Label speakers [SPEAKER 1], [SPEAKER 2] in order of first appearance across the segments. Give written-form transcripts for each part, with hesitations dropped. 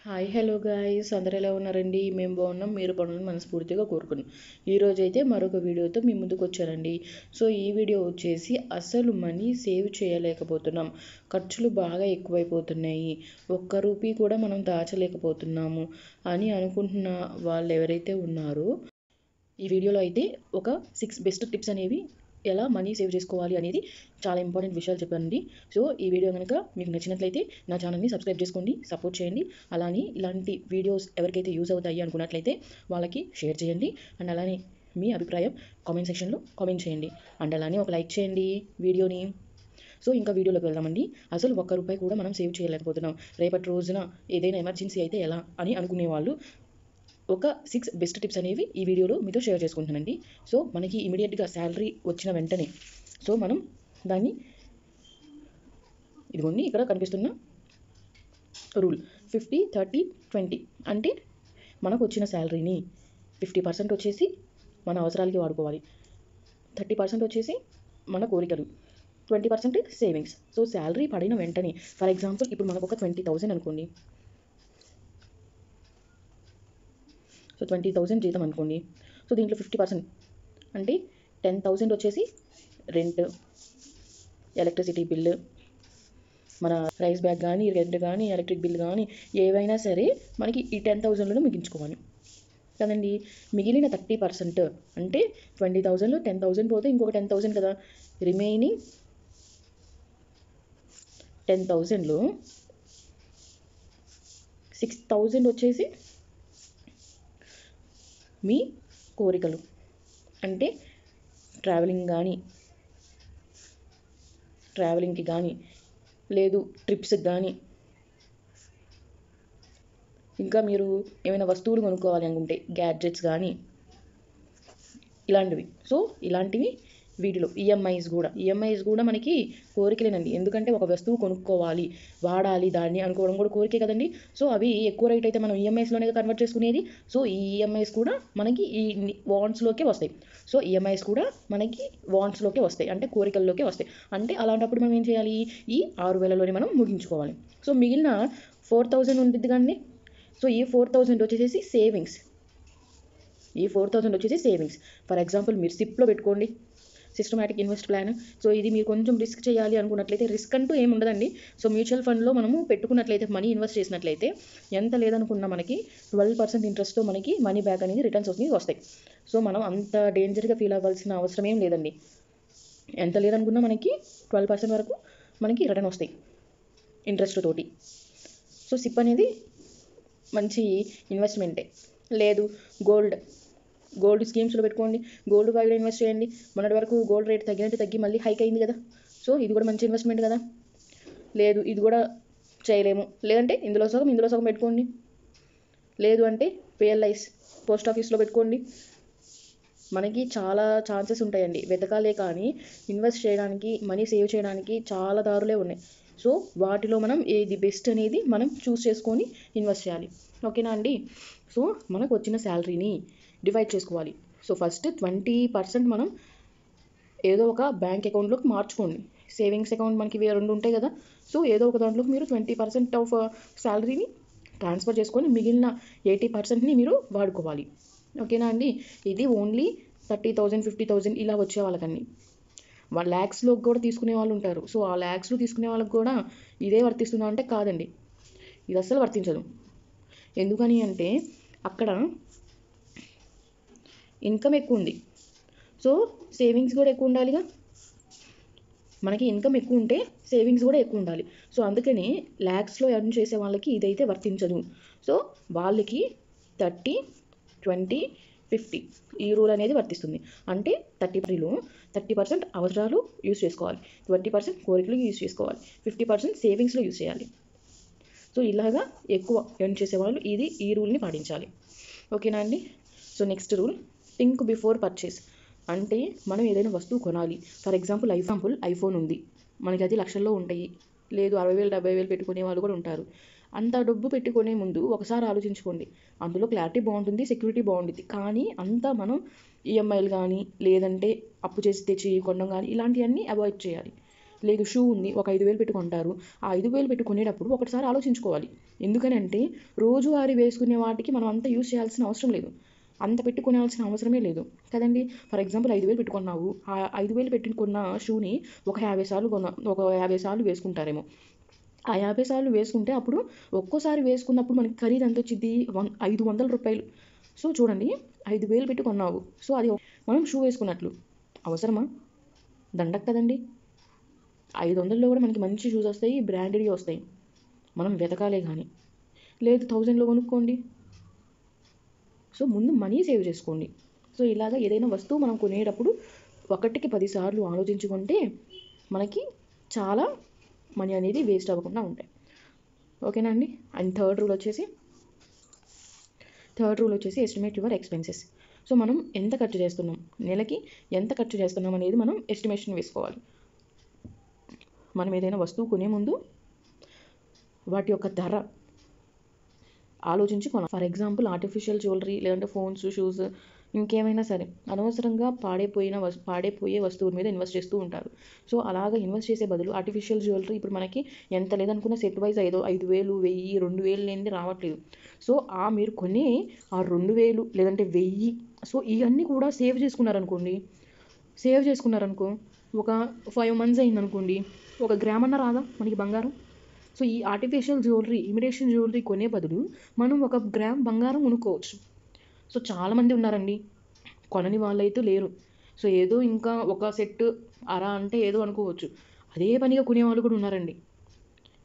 [SPEAKER 1] Hi hello guys అందరూ ఎలా ఉన్నారండి? మేము బాగున్నాం, మీరు బాగున్నారని మనస్ఫూర్తిగా కోరుకున్నాం. ఈరోజైతే మరొక వీడియోతో మీ ముందుకు వచ్చానండి. సో ఈ వీడియో వచ్చేసి అసలు మనీ సేవ్ చేయలేకపోతున్నాం, ఖర్చులు బాగా ఎక్కువైపోతున్నాయి, ఒక్క రూపీ కూడా మనం దాచలేకపోతున్నాము అని అనుకుంటున్న వాళ్ళు ఎవరైతే ఉన్నారో ఈ వీడియోలో అయితే ఒక 6 బెస్ట్ టిప్స్ అనేవి ఎలా మనీ సేవ్ చేసుకోవాలి అనేది చాలా ఇంపార్టెంట్ విషయాలు చెప్పానండి. సో ఈ వీడియో కనుక మీకు నచ్చినట్లయితే నా ఛానల్ని సబ్స్క్రైబ్ చేసుకోండి, సపోర్ట్ చేయండి. అలానే ఇలాంటి వీడియోస్ ఎవరికైతే యూజ్ అవుతాయి అనుకున్నట్లయితే వాళ్ళకి షేర్ చేయండి. అండ్ అలానే మీ అభిప్రాయం కామెంట్ సెక్షన్లో కామెంట్ చేయండి. అండ్ అలానే ఒక లైక్ చేయండి వీడియోని. సో ఇంకా వీడియోలోకి వెళ్దామండి. అసలు ఒక్క రూపాయి కూడా మనం సేవ్ చేయలేకపోతున్నాం. రేపటి రోజున ఏదైనా ఎమర్జెన్సీ అయితే ఎలా అని అనుకునే వాళ్ళు ఒక 6 బెస్ట్ టిప్స్ అనేవి ఈ వీడియోలో మీతో షేర్ చేసుకుంటున్నానండి. సో మనకి ఇమీడియట్గా శాలరీ వచ్చిన వెంటనే సో మనం దాన్ని ఇదిగోండి ఇక్కడ కనిపిస్తున్న రూల్ 50-30-20 అంటే మనకు వచ్చిన శాలరీని 50% వచ్చేసి మన అవసరాలకి వాడుకోవాలి, 30% వచ్చేసి మన కోరికలు, 20% సేవింగ్స్. సో శాలరీ పడిన వెంటనే ఫర్ ఎగ్జాంపుల్ ఇప్పుడు మనకు ఒక 20,000 అనుకోండి. సో 20,000 జీతం అనుకోండి. సో దీంట్లో 50% అంటే 10,000 వచ్చేసి రెంట్, ఎలక్ట్రిసిటీ బిల్లు, మన రైస్ బ్యాగ్ కానీ, రెంట్ కానీ, ఎలక్ట్రిక్ బిల్ కానీ ఏవైనా సరే మనకి ఈ 10,000లో మిగించుకోవాలి కదండి. మిగిలిన 30% అంటే 20,000లో 10,000 పోతే ఇంకొక 10,000 కదా. రిమైనింగ్ 10,000లో 6,000 వచ్చేసి మీ కోరికలు అంటే ట్రావెలింగ్కి కానీ లేదు ట్రిప్స్కి కానీ, ఇంకా మీరు ఏమైనా వస్తువులు కొనుక్కోవాలి అనుకుంటే గ్యాడ్జెట్స్ కానీ ఇలాంటివి. సో ఇలాంటివి వీటిలో ఈఎంఐస్ కూడా మనకి కోరికలేనండి. ఎందుకంటే ఒక వస్తువు కొనుక్కోవాలి, వాడాలి దాన్ని అనుకోవడం కూడా కోరికే కదండి. సో అవి ఎక్కువ రేట్ అయితే మనం ఈఎంఐస్లోనే కన్వర్ట్ చేసుకునేది. సో ఈ ఈఎంఐస్ కూడా మనకి ఈ వాంట్స్లోకే వస్తాయి. సో ఈఎంఐస్ కూడా మనకి వాంట్స్లోకే వస్తాయి అంటే కోరికల్లోకే వస్తాయి. అంటే అలాంటప్పుడు మనం ఏం చేయాలి, ఈ 6,000లోనే మనం ముగించుకోవాలి. సో మిగిలిన 4,000 ఉంటుంది కానీ, సో ఈ 4,000 వచ్చేసి సేవింగ్స్. ఫర్ ఎగ్జాంపుల్ మీరు సిప్లో పెట్టుకోండి, సిస్టమాటిక్ ఇన్వెస్ట్ ప్లాన్. సో ఇది మీరు కొంచెం రిస్క్ చేయాలి అనుకున్నట్లయితే, రిస్క్ అంటూ ఏమి ఉండదండి. సో మ్యూచువల్ ఫండ్లో మనము పెట్టుకున్నట్లయితే, మనీ ఇన్వెస్ట్ చేసినట్లయితే ఎంత లేదనుకున్నా మనకి 12% ఇంట్రెస్ట్తో మనకి మనీ బ్యాక్ అనేది రిటర్న్స్ వస్తాయి. సో మనం అంత డేంజర్గా ఫీల్ అవ్వాల్సిన అవసరం ఏం లేదండి. ఎంత లేదనుకున్నా మనకి 12% వరకు మనకి రిటర్న్ వస్తాయి ఇంట్రెస్ట్ తోటి. సో సిప్ అనేది మంచి ఇన్వెస్ట్మెంటే. లేదు గోల్డ్ స్కీమ్స్లో పెట్టుకోండి, గోల్డ్ వాల్యూలో ఇన్వెస్ట్ చేయండి. మొన్నటి వరకు గోల్డ్ రేట్ తగ్గి మళ్ళీ హైక్ అయింది కదా. సో ఇది కూడా మంచి ఇన్వెస్ట్మెంట్ కదా. లేదు ఇది కూడా చేయలేము లేదంటే ఇందులో సగం పెట్టుకోండి. లేదు అంటే పిఎల్ఐస్ పోస్ట్ ఆఫీస్లో పెట్టుకోండి. మనకి చాలా ఛాన్సెస్ ఉంటాయండి, వెతకాలే కానీ ఇన్వెస్ట్ చేయడానికి, మనీ సేవ్ చేయడానికి చాలా దారులే ఉన్నాయి. సో వాటిలో మనం ఏది బెస్ట్ అనేది మనం చూస్ చేసుకొని ఇన్వెస్ట్ చేయాలి. ఓకేనా అండి. సో మనకు వచ్చిన శాలరీని డివైడ్ చేసుకోవాలి. సో ఫస్ట్ 20% మనం ఏదో ఒక బ్యాంక్ అకౌంట్లోకి మార్చుకోండి. సేవింగ్స్ అకౌంట్ మనకి 2 ఉంటాయి కదా. సో ఏదో ఒక దాంట్లోకి మీరు 20% ఆఫ్ శాలరీని ట్రాన్స్ఫర్ చేసుకొని మిగిలిన 80%ని మీరు వాడుకోవాలి. ఓకేనా అండి. ఇది ఓన్లీ 30,000 50,000 ఇలా వచ్చే వాళ్ళకండి. 1 lakhsలో కూడా తీసుకునే వాళ్ళు ఉంటారు. సో ఆ ల్యాక్స్లో తీసుకునే వాళ్ళకి కూడా ఇదే వర్తిస్తుందా అంటే కాదండి, ఇది అస్సలు వర్తించదు. ఎందుకని అంటే అక్కడ ఇన్కమ్ ఎక్కువ ఉంది, సో సేవింగ్స్ కూడా ఎక్కువ ఉండాలిగా. మనకి ఇన్కమ్ ఎక్కువ ఉంటే సేవింగ్స్ కూడా ఎక్కువ ఉండాలి. సో అందుకని ల్యాక్స్లో ఎర్న్ చేసే వాళ్ళకి ఇదైతే వర్తించదు. సో వాళ్ళకి 30-20-50 ఈ రూల్ అనేది వర్తిస్తుంది. అంటే 30% అవసరాలు యూజ్ చేసుకోవాలి, 20% కోరికలు యూజ్ చేసుకోవాలి, 50% సేవింగ్స్లో యూజ్ చేయాలి. సో ఇలాగా ఎక్కువ ఎర్న్ చేసేవాళ్ళు ఈ రూల్ని పాటించాలి. ఓకేనా అండి. So next rule, think before purchase. అంటే మనం ఏదైనా వస్తువు కొనాలి. ఫర్ ఎగ్జాంపుల్ ఐఫోన్ ఉంది, మనకి అది లక్షల్లో ఉంటాయి. లేదు 60,000 70,000 పెట్టుకునే వాళ్ళు కూడా ఉంటారు. అంత డబ్బు పెట్టుకునే ముందు ఒకసారి ఆలోచించుకోండి. అందులో క్లారిటీ బాగుంటుంది, సెక్యూరిటీ బాగుంటుంది, కానీ అంతా మనం ఈఎంఐలు కానీ లేదంటే అప్పు చేసి తెచ్చి కొనడం కానీ ఇలాంటివన్నీ అవాయిడ్ చేయాలి. లేదు షూ ఉంది, ఒక 5,000 పెట్టి కొంటారు. ఆ 5,000 పెట్టి కొనేటప్పుడు ఒకటిసారి ఆలోచించుకోవాలి. ఎందుకనంటే రోజువారీ వేసుకునే వాటికి మనం అంత యూజ్ చేయాల్సిన అవసరం లేదు, అంత పెట్టి కొనాల్సిన అవసరమే లేదు కదండి. ఫర్ ఎగ్జాంపుల్ 5,000 పెట్టుకున్నావు, ఆ 5,000 పెట్టి కొన్న షూని ఒక 50 సార్లు ఒక 50 సార్లు వేసుకుంటారేమో. ఆ 50 సార్లు వేసుకుంటే అప్పుడు ఒక్కోసారి వేసుకున్నప్పుడు మనకి ఖరీదు ఎంత వచ్చింది, 500 రూపాయలు. సో చూడండి, 5,000 పెట్టి కొన్నావు, సో అది మనం షూ వేసుకున్నట్లు. అవసరమా? దండగ కదండి. 500లో కూడా మనకి మంచి షూస్ వస్తాయి, బ్రాండెడ్వి వస్తాయి. మనం వెతకాలే కానీ. లేదు 1000లో కొనుక్కోండి. సో ముందు మనీ సేవ్ చేసుకోండి. సో ఇలాగ ఏదైనా వస్తువు మనం కొనేటప్పుడు ఒకటికి 10 సార్లు ఆలోచించుకుంటే మనకి చాలా మనీ అనేది వేస్ట్ అవ్వకుండా ఉంటాయి. ఓకేనా అండి. అండ్ థర్డ్ రూల్ వచ్చేసి ఎస్టిమేట్ యువర్ ఎక్స్పెన్సెస్. సో మనం ఎంత ఖర్చు చేస్తున్నాం, నెలకి ఎంత ఖర్చు చేస్తున్నాం అనేది మనం ఎస్టిమేషన్ వేసుకోవాలి. మనం ఏదైనా వస్తువు కొనే ముందు వాటి యొక్క ధర ఆలోచించి కొనాలి. ఫర్ ఎగ్జాంపుల్ ఆర్టిఫిషియల్ జ్యువెలరీ, లేదంటే ఫోన్స్, షూస్, ఇంకేమైనా సరే అనవసరంగా పాడైపోయే వస్తువుల మీద ఇన్వెస్ట్ చేస్తూ ఉంటారు. సో అలాగ ఇన్వెస్ట్ చేసే బదులు ఆర్టిఫిషియల్ జ్యువెలరీ ఇప్పుడు మనకి ఎంత లేదనుకున్న సెట్ వైజ్ 5,000, 1000, 2,000 లేనిది రావట్లేదు. సో మీరు కొనే ఆ 2,000 లేదంటే 1000, సో ఇవన్నీ కూడా సేవ్ చేసుకున్నారనుకో, ఒక 5 months అయిందనుకోండి, 1 గ్రామ్ అన్న రాదా మనకి బంగారం. సో ఈ ఆర్టిఫిషియల్ జ్యువెలరీ, ఇమిటేషన్ జ్యువెలరీ కొనే బదులు మనం 1 గ్రామ్ బంగారం కొనుక్కోవచ్చు. సో చాలామంది ఉన్నారండి, కొనని వాళ్ళైతే లేరు. సో ఏదో ఇంకా ఒక సెట్ అరా అంటే ఏదో అనుకోవచ్చు, అదే పనిగా కొనేవాళ్ళు కూడా ఉన్నారండి.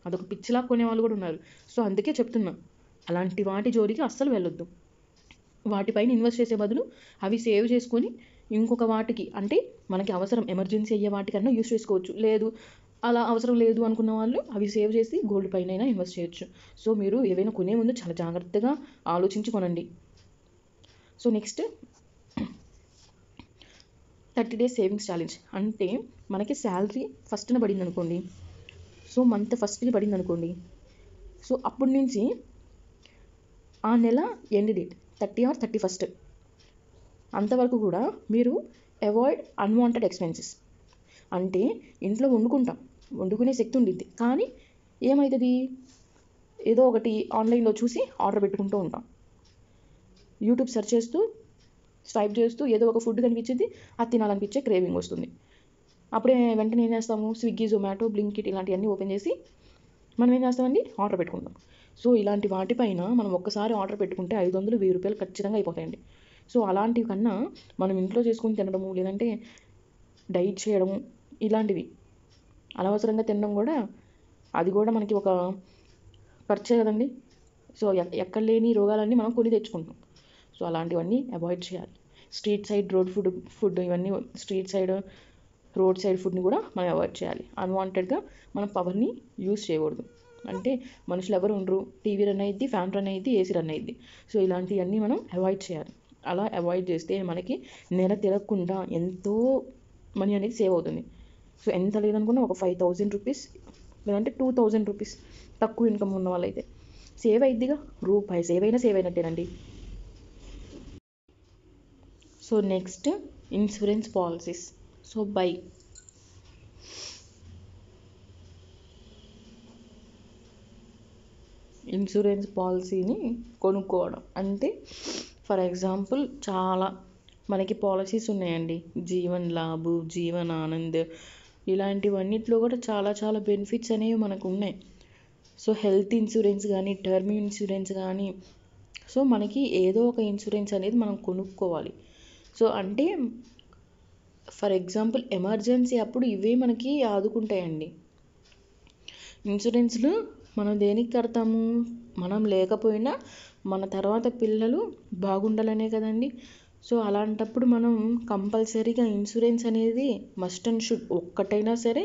[SPEAKER 1] అదొక పిచ్చిలా కొనేవాళ్ళు కూడా ఉన్నారు. సో అందుకే చెప్తున్నా, అలాంటి వాటి జోలికి అస్సలు వెళ్ళొద్దు. వాటిపైన ఇన్వెస్ట్ చేసే బదులు అవి సేవ్ చేసుకొని ఇంకొక వాటికి, అంటే మనకి అవసరం ఎమర్జెన్సీ అయ్యే వాటికన్నా యూస్ చేసుకోవచ్చు. లేదు అలా అవసరం లేదు అనుకున్న వాళ్ళు అవి సేవ్ చేసి గోల్డ్ పైన అయినా ఇన్వెస్ట్ చేయొచ్చు. సో మీరు ఏవైనా కొనే ముందు చాలా జాగ్రత్తగా ఆలోచించి కొనండి. So next 30 days savings challenge. అంటే మనకి శాలరీ ఫస్ట్న పడింది అనుకోండి, సో మంత్ ఫస్ట్కి పడింది అనుకోండి, సో అప్పటి నుంచి ఆ నెల ఎండ్ డేట్ 30 or 31st అంతవరకు కూడా మీరు అవాయిడ్ అన్వాంటెడ్ ఎక్స్పెన్సెస్. అంటే ఇంట్లో వండుకునే శక్తి ఉండిద్ది, కానీ ఏమవుతుంది, ఏదో ఒకటి ఆన్లైన్లో చూసి ఆర్డర్ పెట్టుకుంటూ ఉంటాం. యూట్యూబ్ సెర్చ్ చేస్తూ, స్వైప్ చేస్తూ ఏదో ఒక ఫుడ్ కనిపించింది, అది తినాలనిపించే క్రేవింగ్ వస్తుంది. అప్పుడే వెంటనే ఏం చేస్తాము, స్విగ్గీ, జొమాటో, బ్లింకిట్ ఇలాంటివన్నీ ఓపెన్ చేసి మనం ఏం చేస్తామండి, ఆర్డర్ పెట్టుకుంటాం. సో ఇలాంటి వాటిపైన మనం ఒక్కసారి ఆర్డర్ పెట్టుకుంటే 500, 1000 రూపాయలు ఖచ్చితంగా అయిపోతాయండి. సో అలాంటివి కన్నా మనం ఇంట్లో చేసుకుని తినడము, లేదంటే డైట్ చేయడము, ఇలాంటివి అనవసరంగా తినడం కూడా, అది కూడా మనకి ఒక ఖర్చే కదండి. సో ఎక్కడ లేని రోగాలన్నీ మనం కొని తెచ్చుకుంటాం. సో అలాంటివన్నీ అవాయిడ్ చేయాలి. స్ట్రీట్ సైడ్ ఫుడ్ ఇవన్నీ రోడ్ సైడ్ ఫుడ్ని కూడా మనం అవాయిడ్ చేయాలి. అన్వాంటెడ్గా మనం పవర్ని యూజ్ చేయకూడదు. అంటే మనుషులు ఎవరు ఉండరు, టీవీ రన్ అయ్యిద్ది, ఫ్యాన్ రన్ అయ్యిద్ది, ఏసీ రన్ అయ్యిద్ది. సో ఇలాంటివన్నీ మనం అవాయిడ్ చేయాలి. అలా అవాయిడ్ చేస్తే మనకి నెల తిరగకుండా ఎంతో మనీ అనేది సేవ్ అవుతుంది. సో ఎంత లేదనుకున్నా ఒక 5,000 రూపీస్ లేదంటే 2,000 రూపీస్ తక్కువ ఇన్కమ్ ఉన్న వాళ్ళైతే సేవ్ అయిద్దిగా. రూపాయి సేవ్ అయినట్టేనండి. So next insurance policies. So insurance పాలసీని కొనుక్కోవడం అంటే, ఫర్ ఎగ్జాంపుల్ చాలా మనకి పాలసీస్ ఉన్నాయండి. జీవన్ లాభ్, జీవన్ ఆనంద్, ఇలాంటివన్నిట్లో కూడా చాలా చాలా బెనిఫిట్స్ అనేవి మనకు ఉన్నాయి. సో హెల్త్ ఇన్సూరెన్స్ కానీ, టర్మ్ ఇన్సూరెన్స్ కానీ, సో మనకి ఏదో ఒక ఇన్సూరెన్స్ అనేది మనం కొనుక్కోవాలి. సో అంటే ఫర్ ఎగ్జాంపుల్ ఎమర్జెన్సీ అప్పుడు ఇవే మనకి ఆదుకుంటాయండి. ఇన్సూరెన్స్లు మనం దేనికి కడతాము, మనం లేకపోయినా మన తర్వాత పిల్లలు బాగుండాలనే కదండి. సో అలాంటప్పుడు మనం కంపల్సరీగా ఇన్సూరెన్స్ అనేది మస్ట్ అండ్ షుడ్ ఒక్కటైనా సరే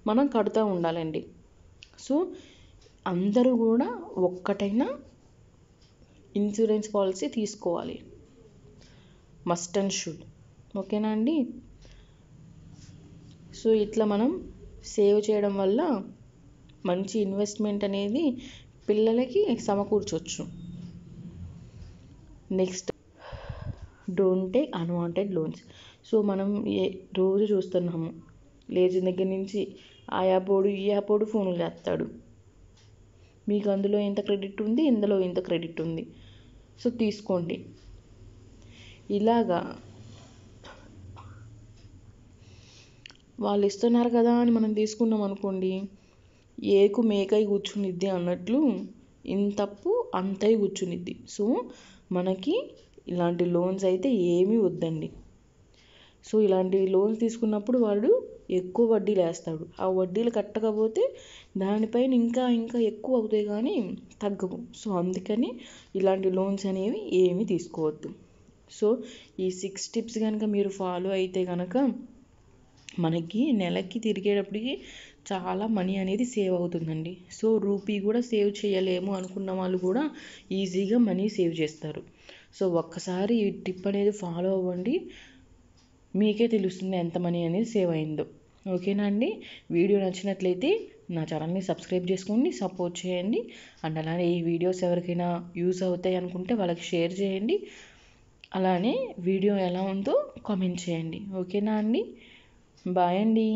[SPEAKER 1] మనం కడుతూ ఉండాలండి. సో అందరూ కూడా ఒక్కటైనా ఇన్సూరెన్స్ పాలసీ తీసుకోవాలి, మస్ట్ అండ్ షుడ్. ఓకేనా అండి. సో ఇట్లా మనం సేవ్ చేయడం వల్ల మంచి ఇన్వెస్ట్మెంట్ అనేది పిల్లలకి సమకూర్చవచ్చు. Next don't take unwanted loans. So మనం రోజు చూస్తున్నాము, లేచిన దగ్గర నుంచి ఆ యాపోడు ఈ యాపోడు ఫోన్లు చేస్తాడు. మీకు అందులో ఎంత క్రెడిట్ ఉంది, ఇందులో ఎంత క్రెడిట్ ఉంది, సో తీసుకోండి. ఇలాగా వాళ్ళు ఇస్తున్నారు కదా అని మనం తీసుకున్నాం అనుకోండి, ఏకు మేకై కూర్చునిద్ది అన్నట్లు ఇంతప్పు అంతై కూర్చునిద్ది. సో మనకి ఇలాంటి లోన్స్ అయితే ఏమీ వద్దండి. సో ఇలాంటి లోన్స్ తీసుకున్నప్పుడు వాడు ఎక్కువ వడ్డీలు వేస్తాడు. ఆ వడ్డీలు కట్టకపోతే దానిపైన ఇంకా ఇంకా ఎక్కువ అవుతాయి కానీ తగ్గవు. సో అందుకని ఇలాంటి లోన్స్ అనేవి ఏమీ తీసుకోవద్దు. సో ఈ 6 టిప్స్ కనుక మీరు ఫాలో అయితే కనుక మనకి నెలకి తిరిగేటప్పటికి చాలా మనీ అనేది సేవ్ అవుతుందండి. సో రూపీ కూడా సేవ్ చేయలేము అనుకున్న వాళ్ళు కూడా ఈజీగా మనీ సేవ్ చేస్తారు. సో ఒక్కసారి ఈ టిప్ అనేది ఫాలో అవ్వండి, మీకే తెలుస్తుంది ఎంత మనీ అనేది సేవ్ అయిందో. ఓకేనా అండి? వీడియో నచ్చినట్లయితే నా ఛానల్ని సబ్స్క్రైబ్ చేసుకోండి, సపోర్ట్ చేయండి. అండ్ అలానే ఈ వీడియోస్ ఎవరికైనా యూస్ అవుతాయి అనుకుంటే వాళ్ళకి షేర్ చేయండి. అలానే వీడియో ఎలా ఉందో కామెంట్ చేయండి. ఓకేనా అండి? బాయ్ అండి.